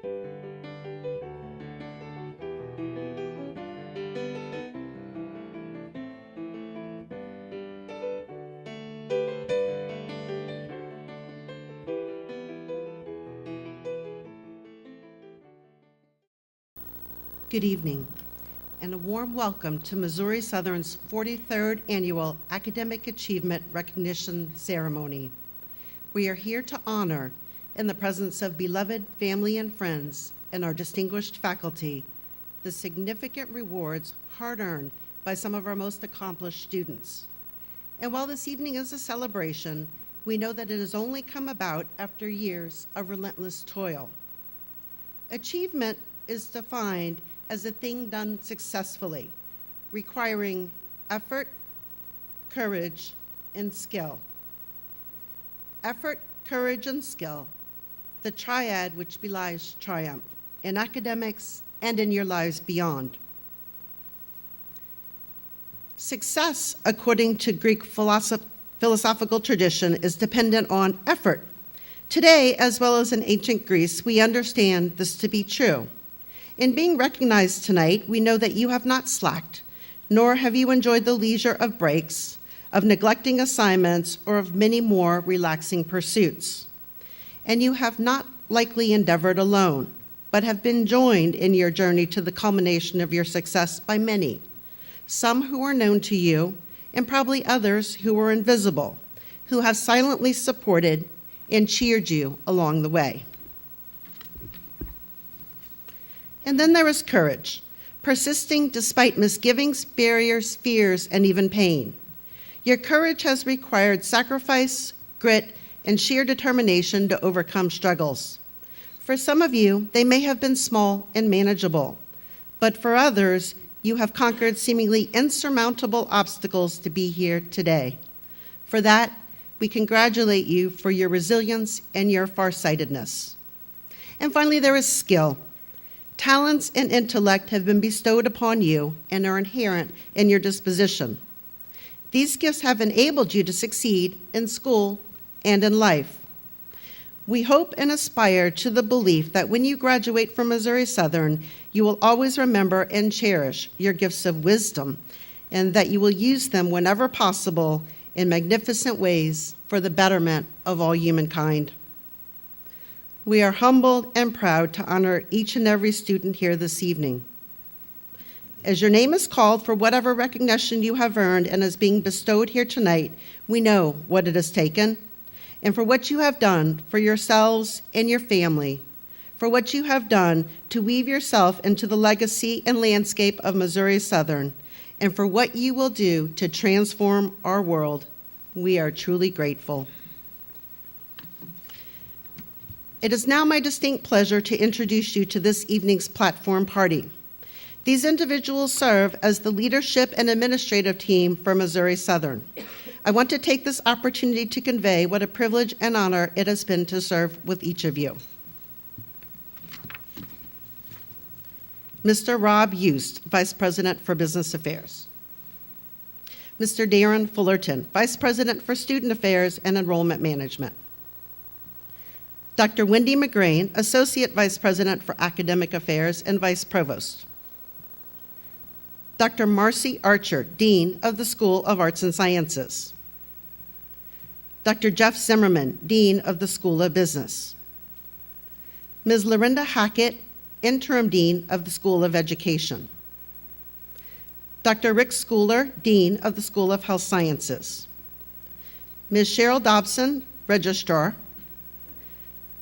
Good evening, and a warm welcome to Missouri Southern's 43rd Annual Academic Achievement Recognition Ceremony. We are here to honor, in the presence of beloved family and friends and our distinguished faculty, the significant rewards hard-earned by some of our most accomplished students. And while this evening is a celebration, we know that it has only come about after years of relentless toil. Achievement is defined as a thing done successfully, requiring effort, courage, and skill. Effort, courage, and skill, the triad which belies triumph in academics and in your lives beyond. Success, according to Greek philosophical tradition, is dependent on effort. Today, as well as in ancient Greece, we understand this to be true. In being recognized tonight, we know that you have not slacked, nor have you enjoyed the leisure of breaks, of neglecting assignments, or of many more relaxing pursuits. And you have not likely endeavored alone, but have been joined in your journey to the culmination of your success by many, some who are known to you, and probably others who are invisible, who have silently supported and cheered you along the way. And then there is courage, persisting despite misgivings, barriers, fears, and even pain. Your courage has required sacrifice, grit, and sheer determination to overcome struggles. For some of you, they may have been small and manageable, but for others, you have conquered seemingly insurmountable obstacles to be here today. For that, we congratulate you for your resilience and your farsightedness. And finally, there is skill. Talents and intellect have been bestowed upon you and are inherent in your disposition. These gifts have enabled you to succeed in school and in life. We hope and aspire to the belief that when you graduate from Missouri Southern, you will always remember and cherish your gifts of wisdom, and that you will use them whenever possible in magnificent ways for the betterment of all humankind. We are humbled and proud to honor each and every student here this evening. As your name is called for whatever recognition you have earned and is being bestowed here tonight, we know what it has taken, and for what you have done for yourselves and your family, for what you have done to weave yourself into the legacy and landscape of Missouri Southern, and for what you will do to transform our world. We are truly grateful. It is now my distinct pleasure to introduce you to this evening's platform party. These individuals serve as the leadership and administrative team for Missouri Southern. I want to take this opportunity to convey what a privilege and honor it has been to serve with each of you. Mr. Rob Youst, Vice President for Business Affairs. Mr. Darren Fullerton, Vice President for Student Affairs and Enrollment Management. Dr. Wendy McGrain, Associate Vice President for Academic Affairs and Vice Provost. Dr. Marcy Archer, Dean of the School of Arts and Sciences. Dr. Jeff Zimmerman, Dean of the School of Business. Ms. Lorinda Hackett, Interim Dean of the School of Education. Dr. Rick Schooler, Dean of the School of Health Sciences. Ms. Cheryl Dobson, Registrar.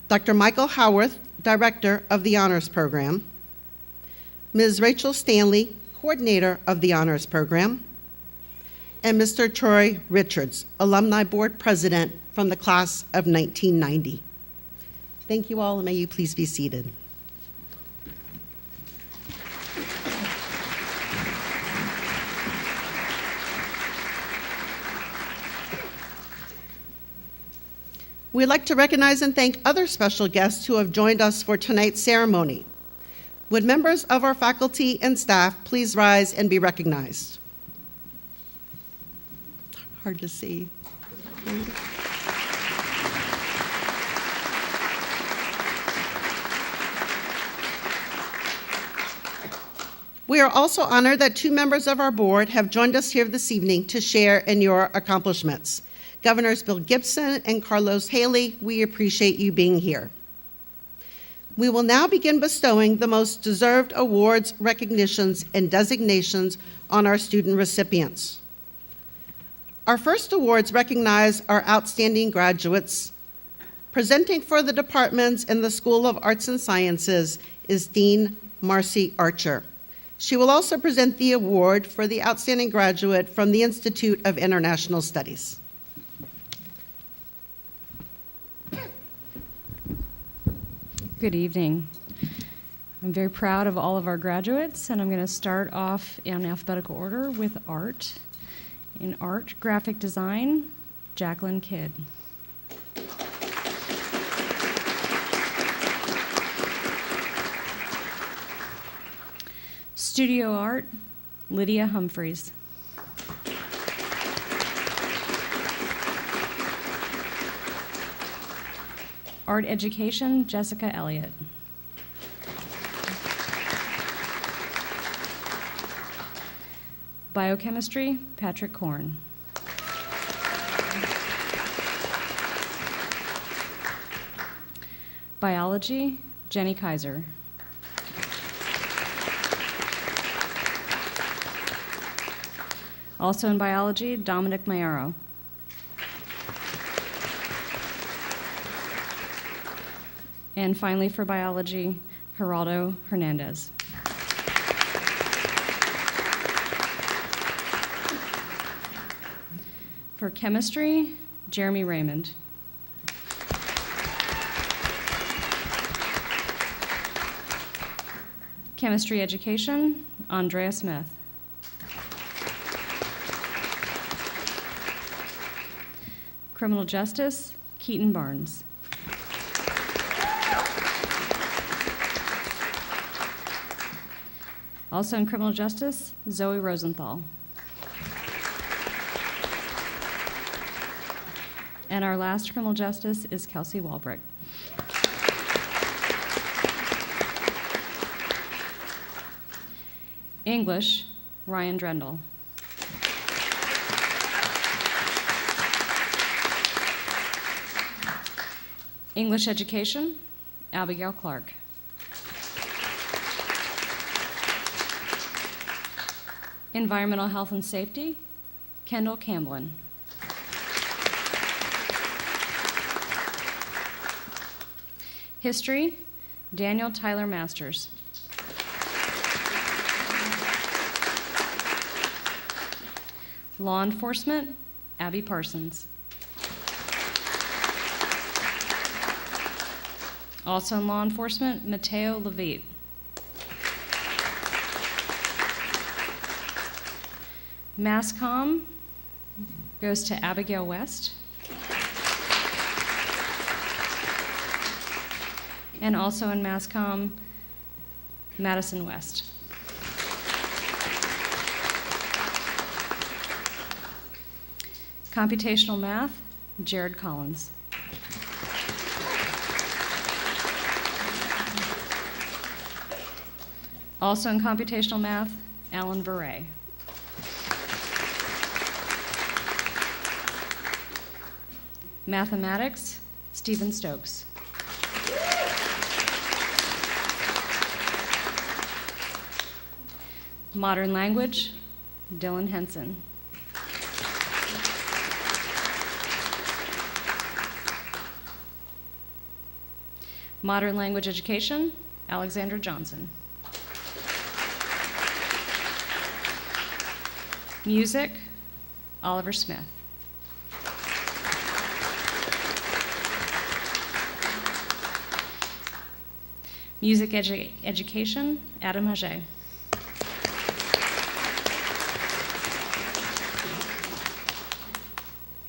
Dr. Michael Howarth, Director of the Honors Program. Ms. Rachel Stanley, Coordinator of the Honors Program. And Mr. Troy Richards, Alumni Board President from the class of 1990. Thank you all, and may you please be seated. We'd like to recognize and thank other special guests who have joined us for tonight's ceremony. Would members of our faculty and staff please rise and be recognized? Hard to see. We are also honored that 2 members of our board have joined us here this evening to share in your accomplishments. Governors Bill Gibson and Carlos Haley, we appreciate you being here. We will now begin bestowing the most deserved awards, recognitions, and designations on our student recipients. Our first awards recognize our outstanding graduates. Presenting for the departments in the School of Arts and Sciences is Dean Marcy Archer. She will also present the award for the outstanding graduate from the Institute of International Studies. Good evening. I'm very proud of all of our graduates, and I'm going to start off in alphabetical order with art. In art, graphic design, Jacqueline Kidd. Studio art, Lydia Humphreys. Art education, Jessica Elliott. Biochemistry, Patrick Korn. Biology, Jenny Kaiser. Also in biology, Dominic Mayaro. And finally for biology, Geraldo Hernandez. For chemistry, Jeremy Raymond. Chemistry education, Andrea Smith. Criminal justice, Keaton Barnes. Also in criminal justice, Zoe Rosenthal. And our last criminal justice is Kelsey Walbrick. English, Ryan Drendel. English education, Abigail Clark. Environmental health and safety, Kendall Camblin. History, Daniel Tyler Masters. Law enforcement, Abby Parsons. Also in law enforcement, Mateo Levitt. Mass comm goes to Abigail West. And also in mass comm, Madison West. Computational math, Jared Collins. Also in computational math, Alan Veray. Mathematics, Stephen Stokes. Modern language, Dylan Henson. Modern language education, Alexandra Johnson. Music, Oliver Smith. Music education, Adam Haget.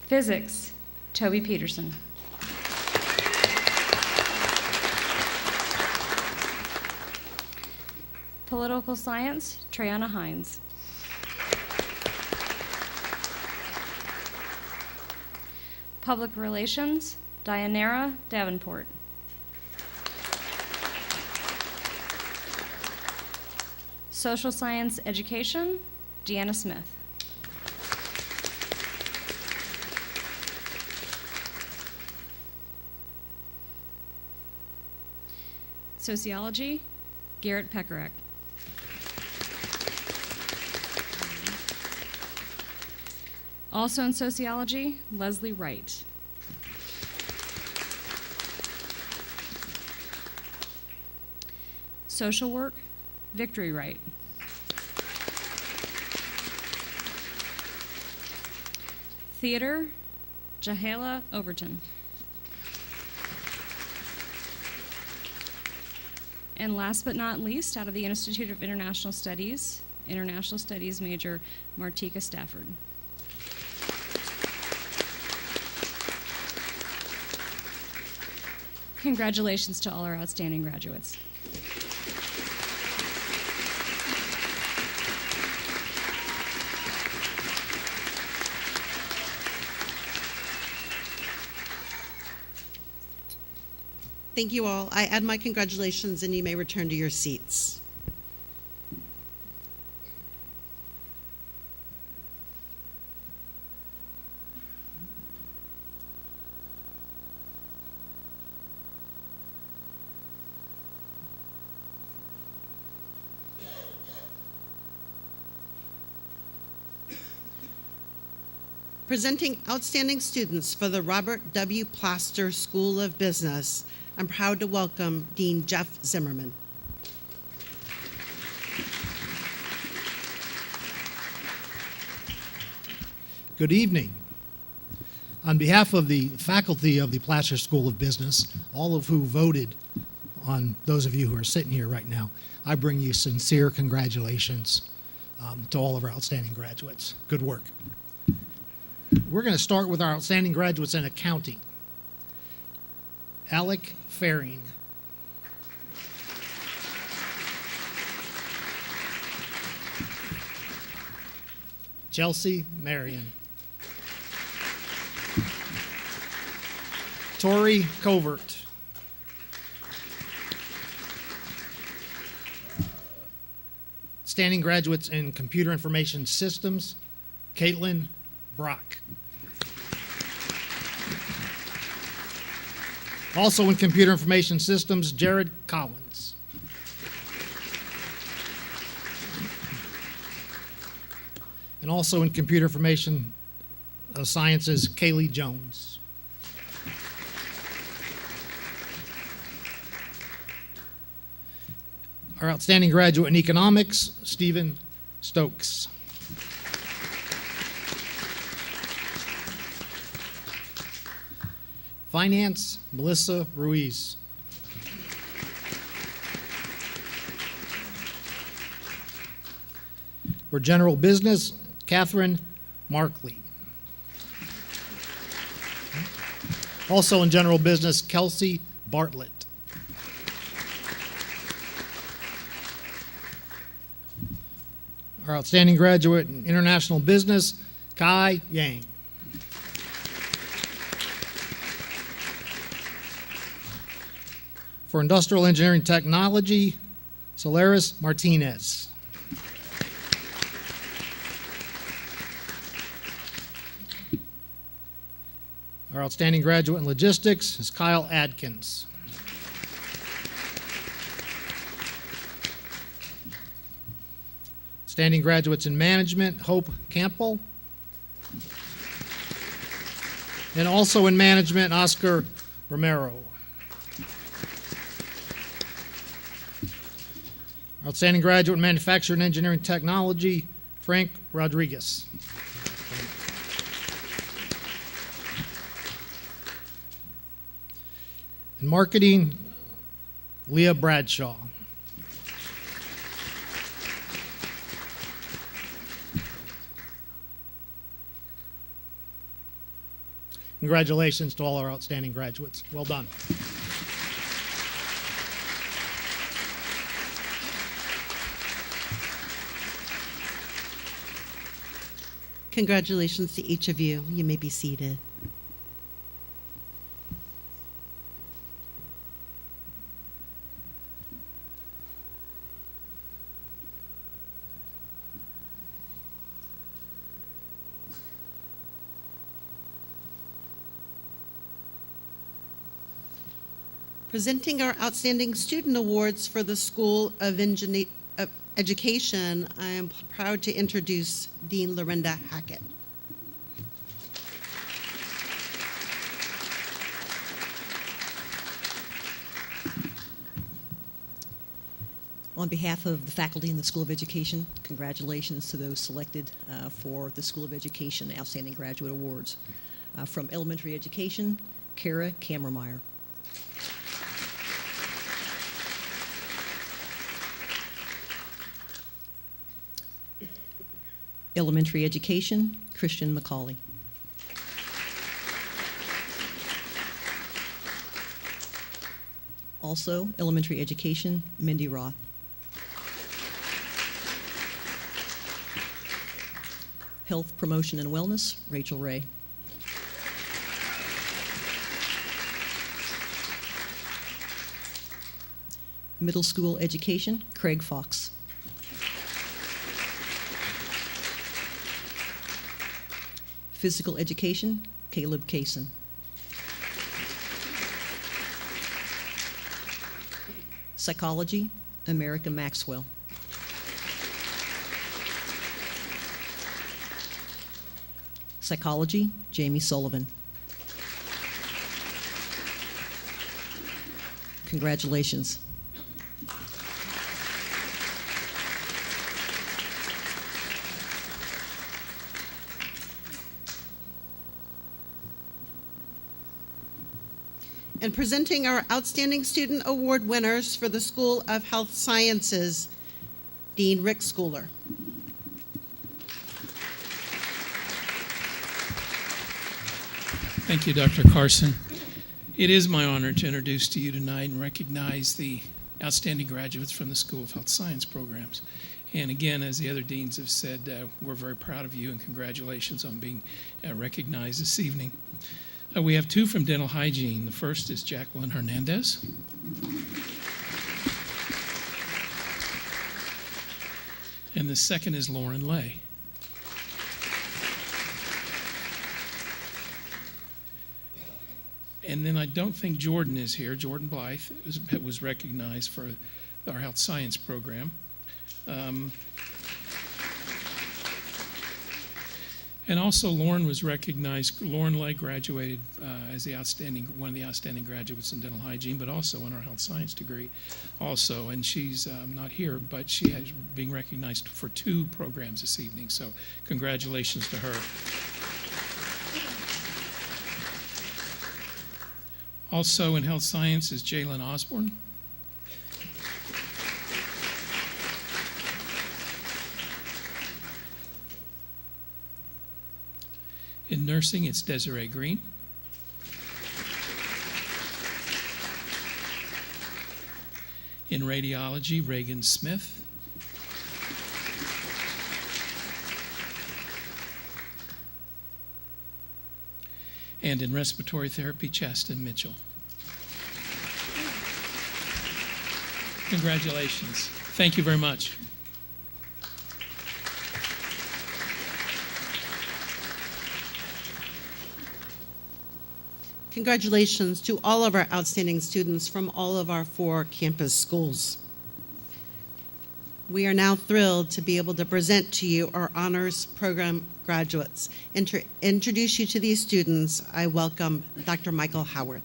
Physics, Toby Peterson. Political science, Treyana Hines. Public relations, Dianera Davenport. Social Science Education, Deanna Smith. Sociology, Garrett Peckerack. Also in sociology, Leslie Wright. Social work, Victory Wright. Theater, Jahala Overton. And last but not least, out of the Institute of International Studies major, Martika Stafford. Congratulations to all our outstanding graduates. Thank you all. I add my congratulations, and you may return to your seats. Presenting outstanding students for the Robert W. Plaster School of Business, I'm proud to welcome Dean Jeff Zimmerman. Good evening. On behalf of the faculty of the Placer School of Business, all of who voted on those of you who are sitting here right now, I bring you sincere congratulations to all of our outstanding graduates. Good work. We're going to start with our outstanding graduates in accounting. Alec Faring. Chelsea Marion. Tori Covert. Standing graduates in Computer Information Systems, Caitlin Brock. Also in Computer Information Systems, Jared Collins. And also in Computer Information Sciences, Kaylee Jones. Our outstanding graduate in Economics, Stephen Stokes. Finance, Melissa Ruiz. For General Business, Catherine Markley. Also in General Business, Kelsey Bartlett. Our outstanding graduate in International Business, Kai Yang. For Industrial Engineering Technology, Solaris Martinez. Our outstanding graduate in Logistics is Kyle Adkins. Outstanding graduates in Management, Hope Campbell. And also in Management, Oscar Romero. Outstanding graduate in Manufacturing Engineering Technology, Frank Rodriguez. In Marketing, Leah Bradshaw. Congratulations to all our outstanding graduates. Well done. Congratulations to each of you. You may be seated. Presenting our Outstanding Student Awards for the School of Education, I am proud to introduce Dean Lorinda Hackett. On behalf of the faculty in the School of Education, congratulations to those selected for the School of Education Outstanding Graduate Awards. From elementary education, Kara Kammermeyer. Elementary education, Christian McCauley. Also, elementary education, Mindy Roth. Health Promotion and Wellness, Rachel Ray. Middle school education, Craig Fox. Physical education, Caleb Kaysen. Psychology, America Maxwell. Psychology, Jamie Sullivan. Congratulations. And presenting our Outstanding Student Award winners for the School of Health Sciences, Dean Rick Schooler. Thank you, Dr. Carson. It is my honor to introduce to you tonight and recognize the outstanding graduates from the School of Health Science programs. And again, as the other deans have said, we're very proud of you and congratulations on being recognized this evening. We have two from dental hygiene. The first is Jacqueline Hernandez. And the second is Lauren Lay. And then I don't think Jordan is here. Jordan Blythe was recognized for our health science program. And also Lauren was recognized. Lauren Lay graduated as one of the outstanding graduates in dental hygiene, but also in our health science degree also. And she's not here, but she is being recognized for 2 programs this evening. So congratulations to her. Also in health science is Jalen Osborne. In nursing, it's Desiree Green. In radiology, Reagan Smith. And in respiratory therapy, Chasten Mitchell. Congratulations. Thank you very much. Congratulations to all of our outstanding students from all of our 4 campus schools. We are now thrilled to be able to present to you our honors program graduates. And to introduce you to these students, I welcome Dr. Michael Howarth.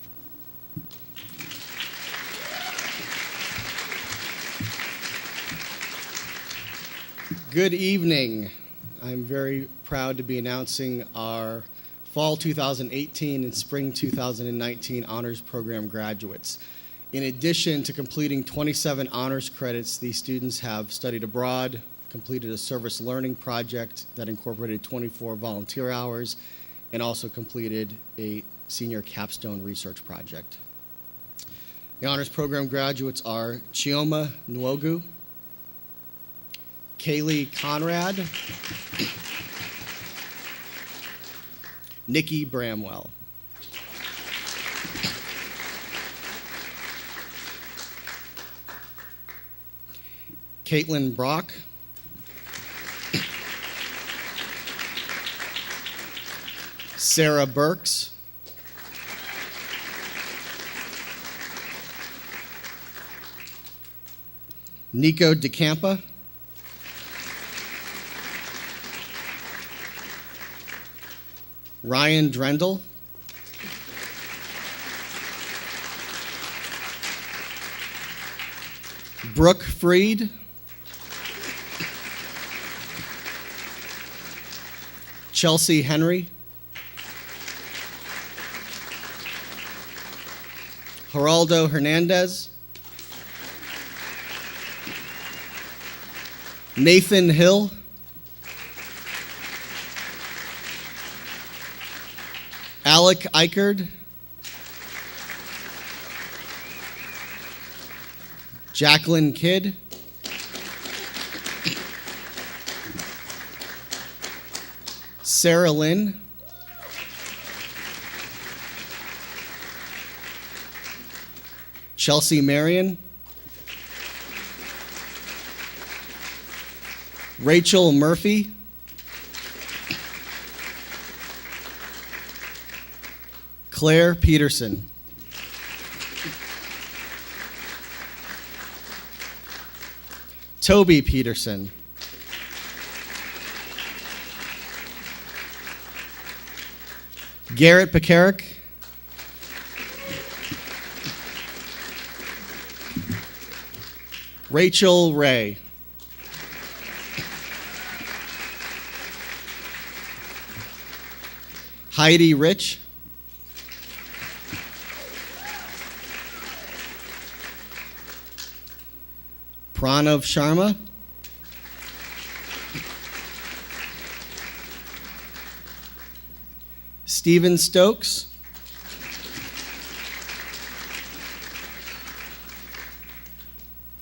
Good evening. I'm very proud to be announcing our Fall 2018 and Spring 2019 Honors Program graduates. In addition to completing 27 honors credits, these students have studied abroad, completed a service learning project that incorporated 24 volunteer hours, and also completed a senior capstone research project. The honors program graduates are Chioma Nwogu, Kaylee Conrad, Nikki Bramwell. Caitlin Brock. Sarah Burks. Nico DeCampa, Ryan Drendel, Brooke Freed, Chelsea Henry, Geraldo Hernandez, Nathan Hill, Alec Eichard, Jacqueline Kidd, Sarah Lynn, Chelsea Marion, Rachel Murphy, Claire Peterson, Toby Peterson, Garrett Pekarik, Rachel Ray, Heidi Rich, Pranav Sharma, Stephen Stokes,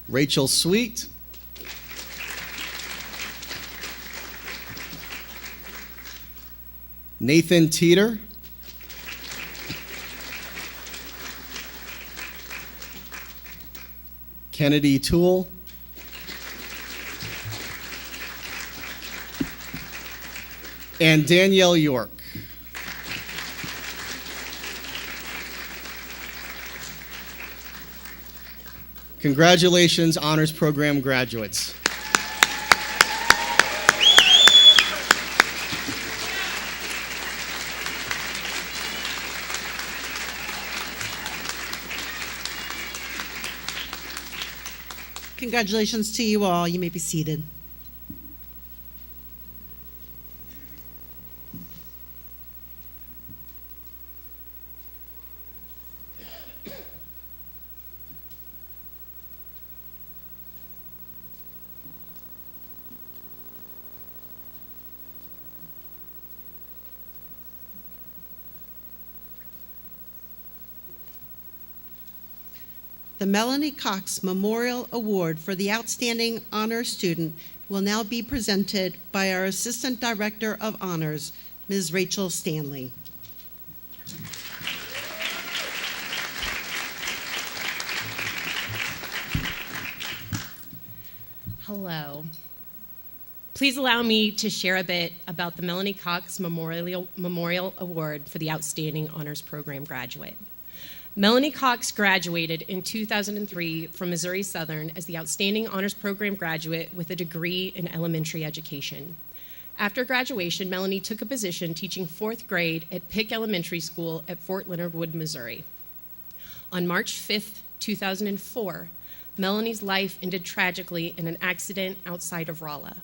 Rachel Sweet, Nathan Teeter, Kennedy Toole, and Danielle York. Congratulations, Honors Program graduates. Congratulations to you all. You may be seated. The Melanie Cox Memorial Award for the Outstanding Honor Student will now be presented by our Assistant Director of Honors, Ms. Rachel Stanley. Hello. Please allow me to share a bit about the Melanie Cox Memorial Award for the Outstanding Honors Program graduate. Melanie Cox graduated in 2003 from Missouri Southern as the Outstanding Honors Program graduate with a degree in elementary education. After graduation, Melanie took a position teaching 4th grade at Pick Elementary School at Fort Leonard Wood, Missouri. On March 5th, 2004, Melanie's life ended tragically in an accident outside of Rolla.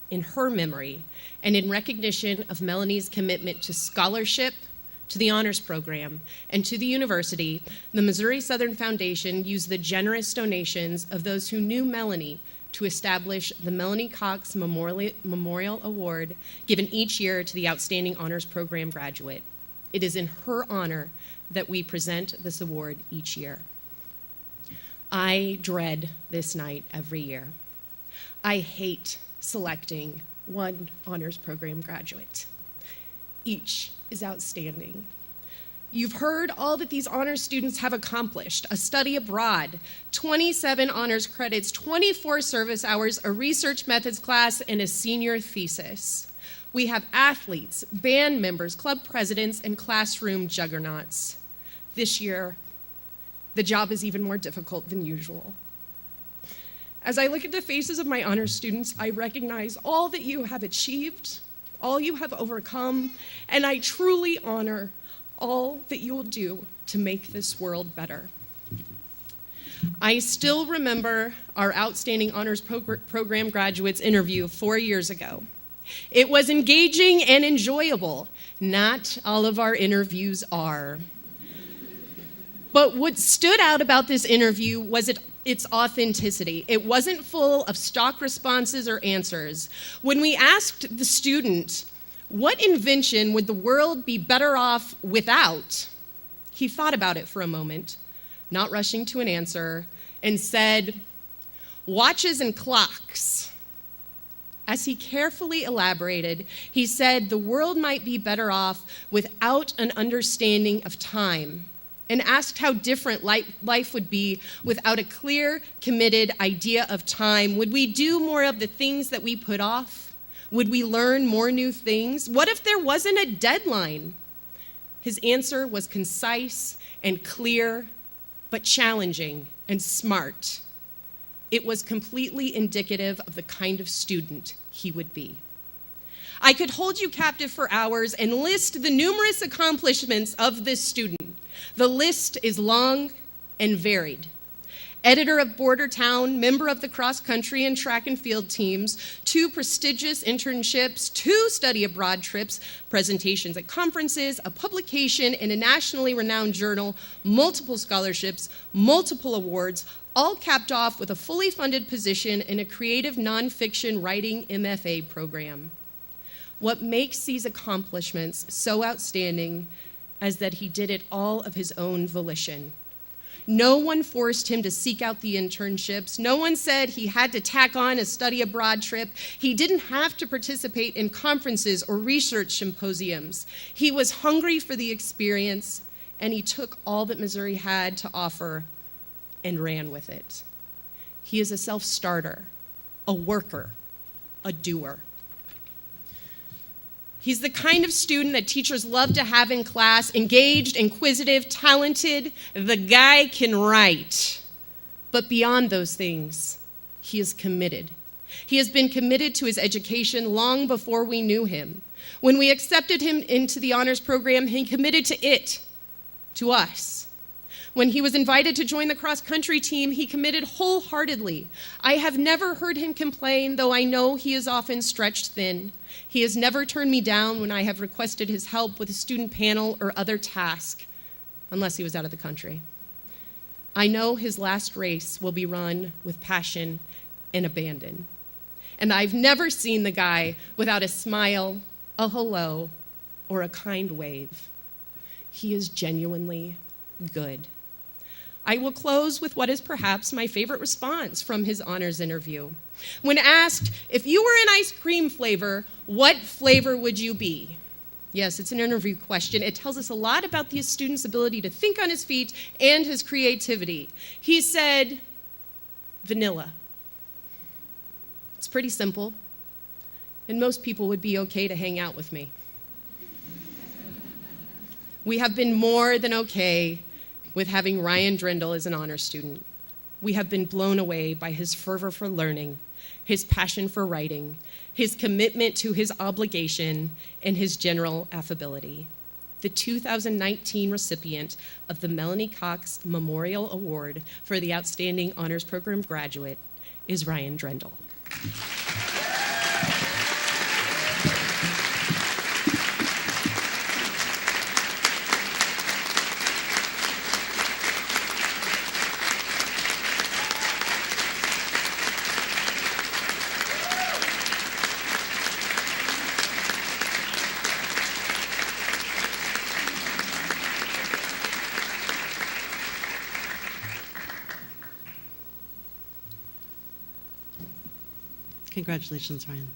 In her memory, and in recognition of Melanie's commitment to scholarship, to the honors program, and to the university, the Missouri Southern Foundation used the generous donations of those who knew Melanie to establish the Melanie Cox Memorial Award, given each year to the Outstanding Honors Program graduate. It is in her honor that we present this award each year. I dread this night every year. I hate selecting one honors program graduate. Each is outstanding. You've heard all that these honors students have accomplished: a study abroad, 27 honors credits, 24 service hours, a research methods class, and a senior thesis. We have athletes, band members, club presidents, and classroom juggernauts. This year, the job is even more difficult than usual. As I look at the faces of my honors students, I recognize all that you have achieved, all you have overcome, and I truly honor all that you will do to make this world better. I still remember our Outstanding Honors Program graduates interview 4 years ago. It was engaging and enjoyable. Not all of our interviews are. But what stood out about this interview was its authenticity. It wasn't full of stock responses or answers. When we asked the student, what invention would the world be better off without? He thought about it for a moment, not rushing to an answer, and said, watches and clocks. As he carefully elaborated, he said the world might be better off without an understanding of time, and asked how different life would be without a clear, committed idea of time. Would we do more of the things that we put off? Would we learn more new things? What if there wasn't a deadline? His answer was concise and clear, but challenging and smart. It was completely indicative of the kind of student he would be. I could hold you captive for hours and list the numerous accomplishments of this student. The list is long and varied. Editor of Border Town, member of the cross-country and track and field teams, 2 prestigious internships, 2 study abroad trips, presentations at conferences, a publication in a nationally renowned journal, multiple scholarships, multiple awards, all capped off with a fully funded position in a creative nonfiction writing MFA program. What makes these accomplishments so outstanding is that he did it all of his own volition. No one forced him to seek out the internships. No one said he had to tack on a study abroad trip. He didn't have to participate in conferences or research symposiums. He was hungry for the experience, and he took all that Missouri had to offer and ran with it. He is a self-starter, a worker, a doer. He's the kind of student that teachers love to have in class, engaged, inquisitive, talented. The guy can write. But beyond those things, he is committed. He has been committed to his education long before we knew him. When we accepted him into the honors program, he committed to it, to us. When he was invited to join the cross-country team, he committed wholeheartedly. I have never heard him complain, though I know he is often stretched thin. He has never turned me down when I have requested his help with a student panel or other task, unless he was out of the country. I know his last race will be run with passion and abandon. And I've never seen the guy without a smile, a hello, or a kind wave. He is genuinely good. I will close with what is perhaps my favorite response from his honors interview. When asked, if you were an ice cream flavor, what flavor would you be? Yes, it's an interview question. It tells us a lot about the student's ability to think on his feet and his creativity. He said, vanilla. It's pretty simple, and most people would be okay to hang out with me. We have been more than okay with having Ryan Drendel as an honor student. We have been blown away by his fervor for learning, his passion for writing, his commitment to his obligation, and his general affability. The 2019 recipient of the Melanie Cox Memorial Award for the Outstanding Honors Program graduate is Ryan Drendel. Congratulations, Ryan.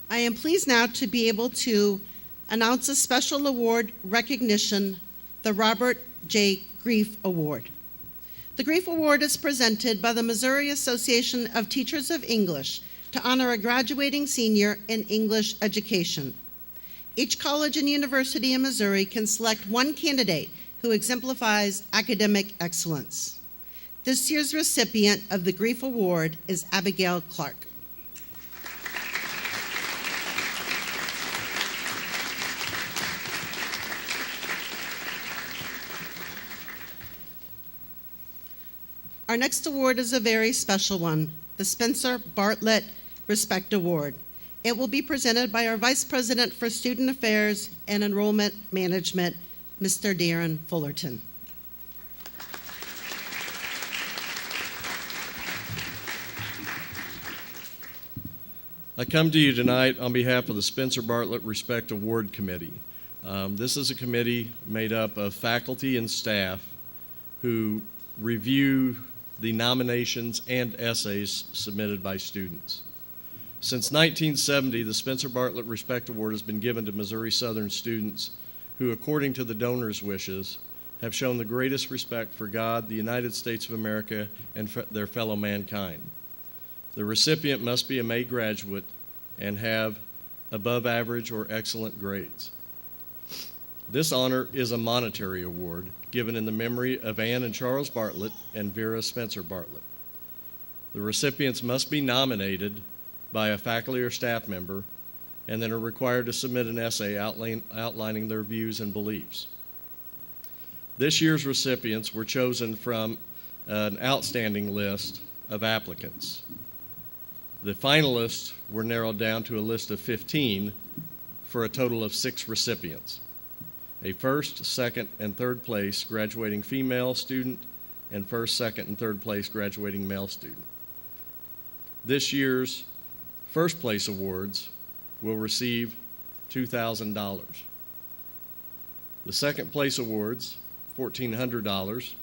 I am pleased now to be able to announce a special award recognition, the Robert J. Grief Award. The Grief Award is presented by the Missouri Association of Teachers of English to honor a graduating senior in English education. Each college and university in Missouri can select one candidate who exemplifies academic excellence. This year's recipient of the Grief Award is Abigail Clark. Our next award is a very special one, the Spencer Bartlett Respect Award. It will be presented by our Vice President for Student Affairs and Enrollment Management, Mr. Darren Fullerton. I come to you tonight on behalf of the Spencer Bartlett Respect Award Committee. This is a committee made up of faculty and staff who review the nominations and essays submitted by students. Since 1970, the Spencer Bartlett Respect Award has been given to Missouri Southern students who, according to the donors' wishes, have shown the greatest respect for God, the United States of America, and their fellow mankind. The recipient must be a May graduate and have above average or excellent grades. This honor is a monetary award given in the memory of Ann and Charles Bartlett and Vera Spencer Bartlett. The recipients must be nominated by a faculty or staff member and then are required to submit an essay outlining their views and beliefs. This year's recipients were chosen from an outstanding list of applicants. The finalists were narrowed down to a list of 15 for a total of 6 recipients: a first, second, and third place graduating female student, and first, second, and third place graduating male student. This year's first place awards will receive $2,000. The second place awards, $1,400,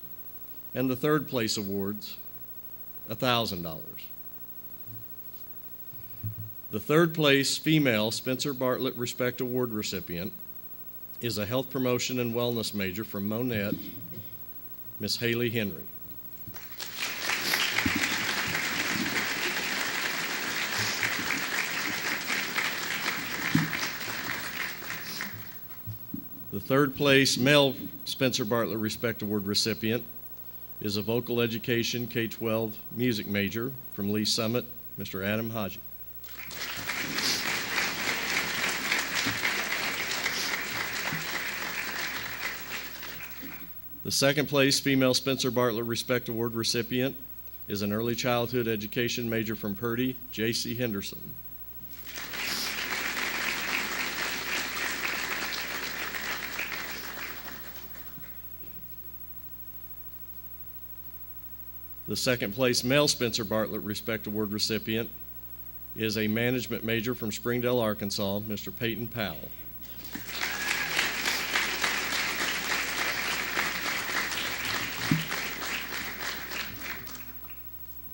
and the third place awards, $1,000. The third place female Spencer Bartlett Respect Award recipient is a health promotion and wellness major from Monette, Miss Haley Henry. The third place male Spencer Bartlett Respect Award recipient is a vocal education K-12 music major from Lee Summit, Mr. Adam Haji. The second place female Spencer Bartlett Respect Award recipient is an early childhood education major from Purdy, J.C. Henderson. The second place male Spencer Bartlett Respect Award recipient is a management major from Springdale, Arkansas, Mr. Peyton Powell.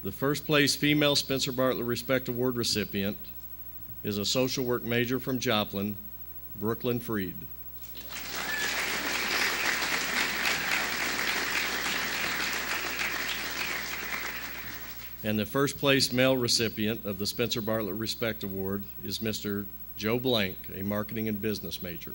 The first place female Spencer Bartlett Respect Award recipient is a social work major from Joplin, Brooklyn Freed. And the first place male recipient of the Spencer Bartlett Respect Award is Mr. Joe Blank, a marketing and business major.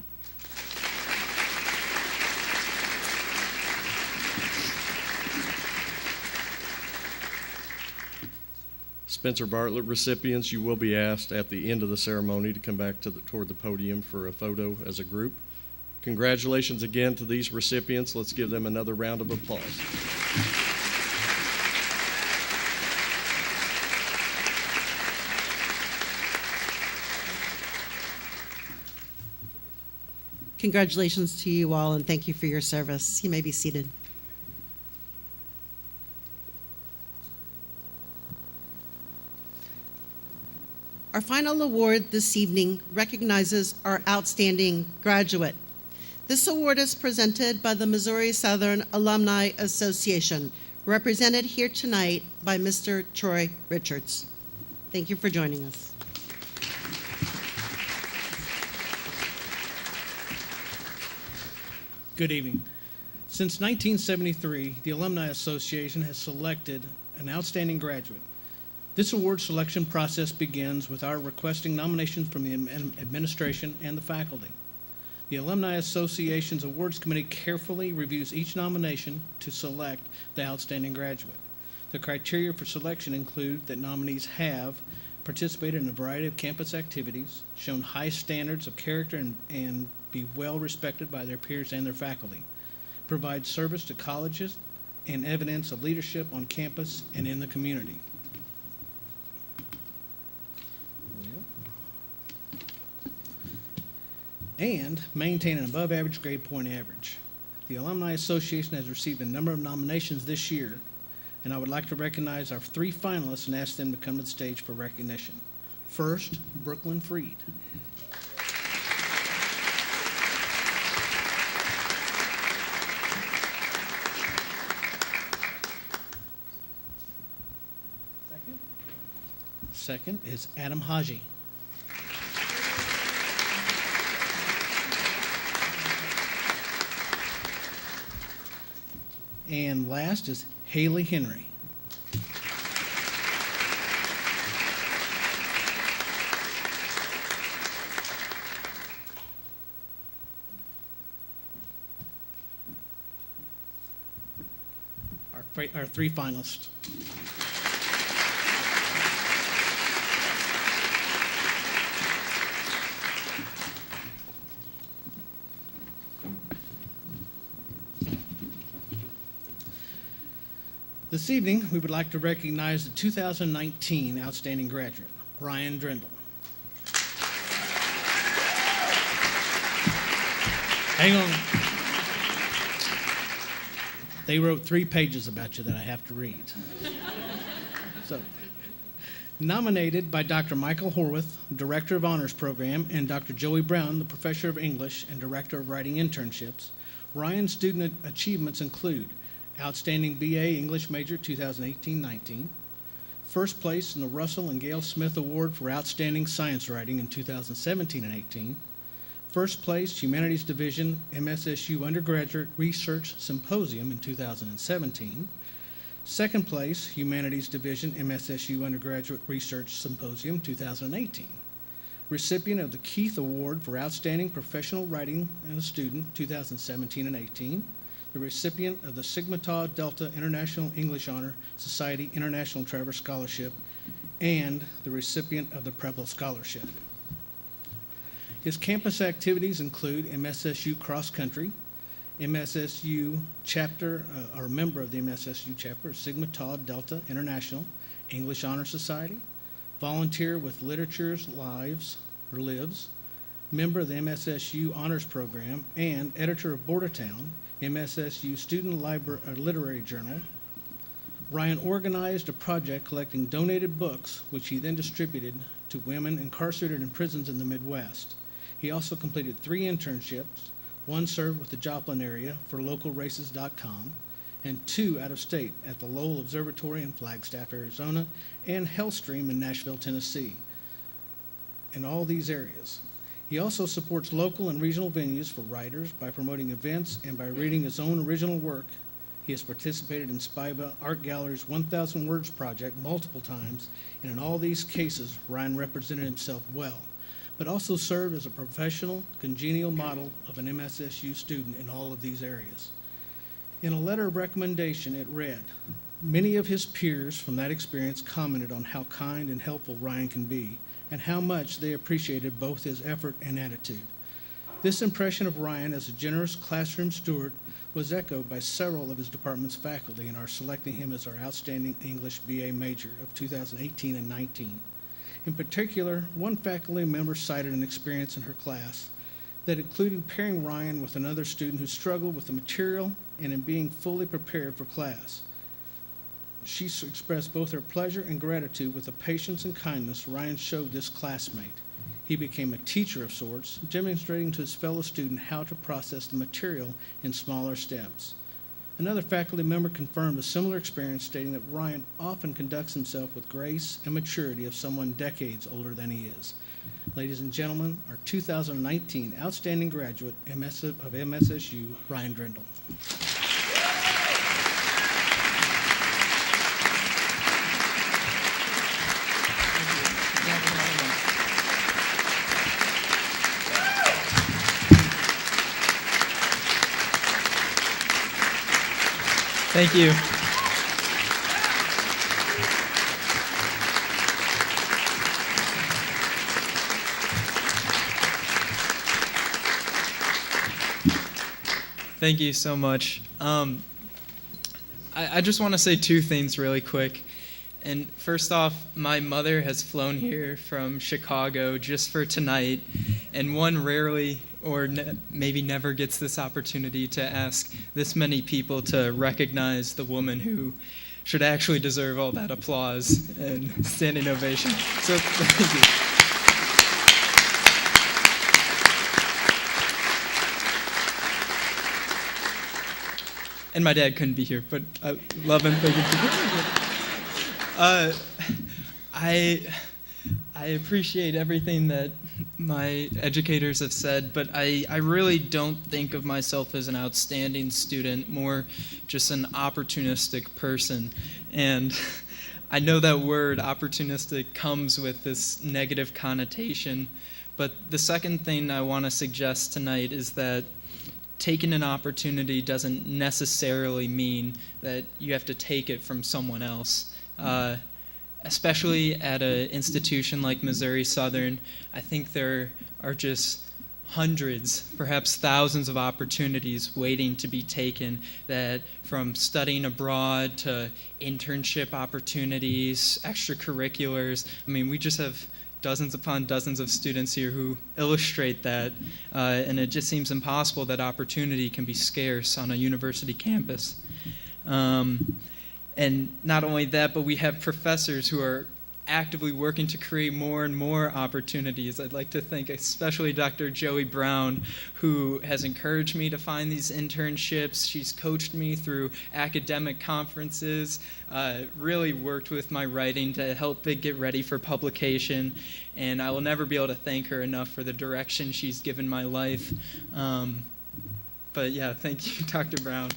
Spencer Bartlett recipients, you will be asked at the end of the ceremony to come back toward the podium for a photo as a group. Congratulations again to these recipients. Let's give them another round of applause. Congratulations to you all, and thank you for your service. You may be seated. Our final award this evening recognizes our outstanding graduate. This award is presented by the Missouri Southern Alumni Association, represented here tonight by Mr. Troy Richards. Thank you for joining us. Good evening. Since 1973, the Alumni Association has selected an outstanding graduate. This award selection process begins with our requesting nominations from the administration and the faculty. The Alumni Association's Awards Committee carefully reviews each nomination to select the outstanding graduate. The criteria for selection include that nominees have participated in a variety of campus activities, shown high standards of character and be well respected by their peers and their faculty, provide service to colleges, and evidence of leadership on campus and in the community. And maintain an above-average grade point average. The Alumni Association has received a number of nominations this year, and I would like to recognize our 3 finalists and ask them to come to the stage for recognition. First, Brooklyn Freed. Second is Adam Haji. And last is Haley Henry. Our 3 finalists. This evening, we would like to recognize the 2019 Outstanding Graduate, Ryan Drendel. Hang on. They wrote 3 pages about you that I have to read. So, nominated by Dr. Michael Horwath, Director of Honors Program, and Dr. Joey Brown, the Professor of English and Director of Writing Internships, Ryan's student achievements include Outstanding BA English Major 2018-19, first place in the Russell and Gail Smith Award for Outstanding Science Writing in 2017 and 18, first place Humanities Division MSSU Undergraduate Research Symposium in 2017, second place Humanities Division MSSU Undergraduate Research Symposium 2018, recipient of the Keith Award for Outstanding Professional Writing and a Student 2017 and 18, the recipient of the Sigma Tau Delta International English Honor Society International Traverse Scholarship, and the recipient of the Preble Scholarship. His campus activities include MSSU Cross Country, MSSU chapter, or member of the MSSU chapter of Sigma Tau Delta International English Honor Society, volunteer with Literature's Lives, member of the MSSU Honors Program, and editor of Bordertown, MSSU Student Literary Journal. Ryan organized a project collecting donated books, which he then distributed to women incarcerated in prisons in the Midwest. He also completed 3 internships, 1 served with the Joplin area for localraces.com, and 2 out of state at the Lowell Observatory in Flagstaff, Arizona, and Hellstream in Nashville, Tennessee. In all these areas. He also supports local and regional venues for writers by promoting events and by reading his own original work. He has participated in Spiva Art Gallery's 1,000 Words project multiple times, and in all these cases, Ryan represented himself well, but also served as a professional, congenial model of an MSSU student in all of these areas. In a letter of recommendation, it read, "Many of his peers from that experience commented on how kind and helpful Ryan can be, and how much they appreciated both his effort and attitude. This impression of Ryan as a generous classroom steward was echoed by several of his department's faculty in our selecting him as our Outstanding English BA Major of 2018 and 19. In particular, one faculty member cited an experience in her class that included pairing Ryan with another student who struggled with the material and in being fully prepared for class. She expressed both her pleasure and gratitude with the patience and kindness Ryan showed this classmate. He became a teacher of sorts, demonstrating to his fellow student how to process the material in smaller steps. Another faculty member confirmed a similar experience, stating that Ryan often conducts himself with grace and maturity of someone decades older than he is. Ladies and gentlemen, our 2019 Outstanding Graduate of MSSU, Ryan Drendel. Thank you. Thank you so much. I just want to say two things really quick. And first off, my mother has flown here from Chicago just for tonight, and one rarely or maybe never gets this opportunity to ask this many people to recognize the woman who should actually deserve all that applause and standing ovation. So thank you. And my dad couldn't be here, but I love him. Thank you. I appreciate everything that my educators have said, but I really don't think of myself as an outstanding student, more just an opportunistic person. And I know that word, opportunistic, comes with this negative connotation, but the second thing I want to suggest tonight is that taking an opportunity doesn't necessarily mean that you have to take it from someone else. Especially at an institution like Missouri Southern, I think there are just hundreds, perhaps thousands of opportunities waiting to be taken, that from studying abroad to internship opportunities, extracurriculars. I mean, we just have dozens upon dozens of students here who illustrate that, and it just seems impossible that opportunity can be scarce on a university campus. And not only that, but we have professors who are actively working to create more and more opportunities. I'd like to thank especially Dr. Joey Brown, who has encouraged me to find these internships. She's coached me through academic conferences, really worked with my writing to help it get ready for publication, and I will never be able to thank her enough for the direction she's given my life. But yeah, thank you, Dr. Brown.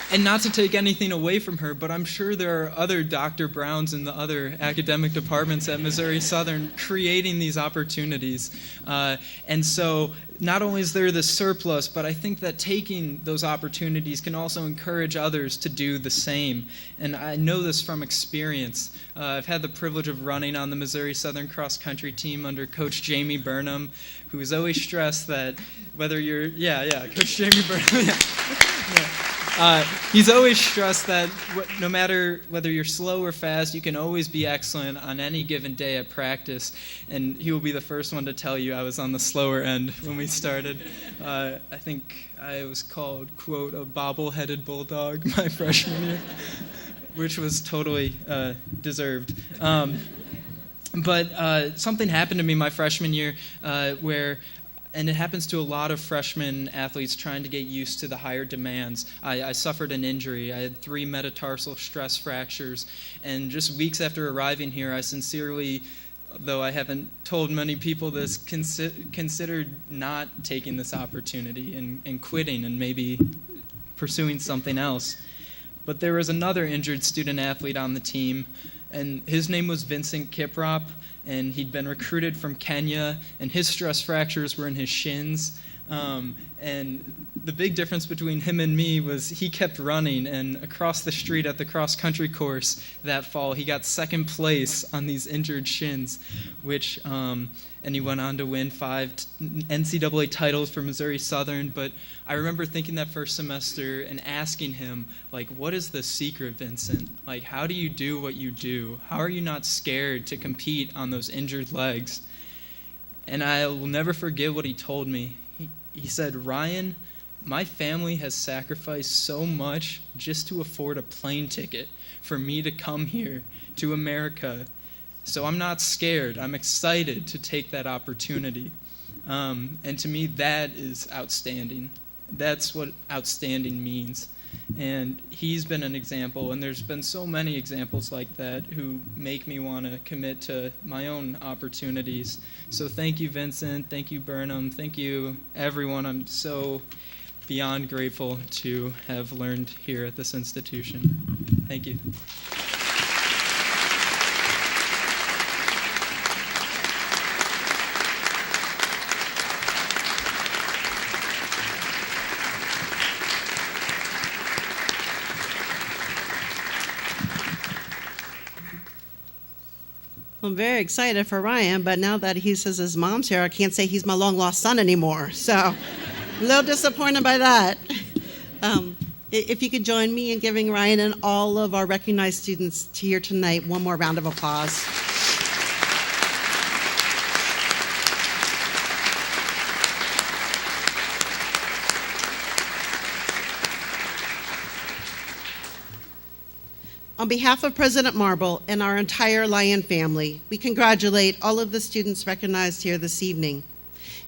And not to take anything away from her, but I'm sure there are other Dr. Browns in the other academic departments at Missouri Southern creating these opportunities. And so not only is there the surplus, but I think that taking those opportunities can also encourage others to do the same. And I know this from experience. I've had the privilege of running on the Missouri Southern cross-country team under Coach Jamie Burnham, who has always stressed that whether you're, Coach Jamie Burnham, he's always stressed that no matter whether you're slow or fast, you can always be excellent on any given day at practice. And he will be the first one to tell you I was on the slower end when we started. I think I was called, quote, a bobble-headed bulldog my freshman year, which was totally deserved. But something happened to me my freshman year and it happens to a lot of freshman athletes trying to get used to the higher demands. I suffered an injury. I had 3 metatarsal stress fractures. And just weeks after arriving here, I sincerely, though I haven't told many people this, considered not taking this opportunity and quitting and maybe pursuing something else. But there was another injured student athlete on the team, and his name was Vincent Kiprop, and he'd been recruited from Kenya, and his stress fractures were in his shins. And the big difference between him and me was he kept running, and across the street at the cross-country course that fall, he got second place on these injured shins, and he went on to win 5 NCAA titles for Missouri Southern. But I remember thinking that first semester and asking him, like, what is the secret, Vincent? Like, how do you do what you do? How are you not scared to compete on those injured legs? And I will never forget what he told me. He said, Ryan, my family has sacrificed so much just to afford a plane ticket for me to come here to America. So I'm not scared. I'm excited to take that opportunity. And to me, that is outstanding. That's what outstanding means. And he's been an example, and there's been so many examples like that who make me want to commit to my own opportunities. So thank you, Vincent. Thank you, Burnham. Thank you, everyone. I'm so beyond grateful to have learned here at this institution. Thank you. I'm very excited for Ryan, but now that he says his mom's here, I can't say he's my long-lost son anymore. So, a little disappointed by that. If you could join me in giving Ryan and all of our recognized students here tonight one more round of applause. On behalf of President Marble and our entire Lyon family, we congratulate all of the students recognized here this evening.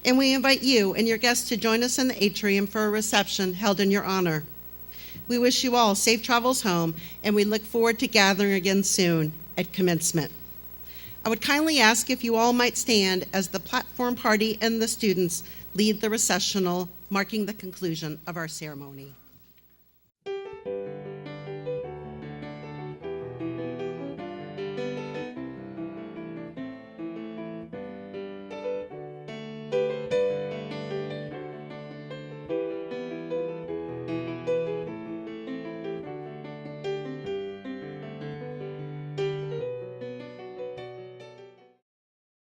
And we invite you and your guests to join us in the atrium for a reception held in your honor. We wish you all safe travels home, and we look forward to gathering again soon at commencement. I would kindly ask if you all might stand as the platform party and the students lead the recessional, marking the conclusion of our ceremony.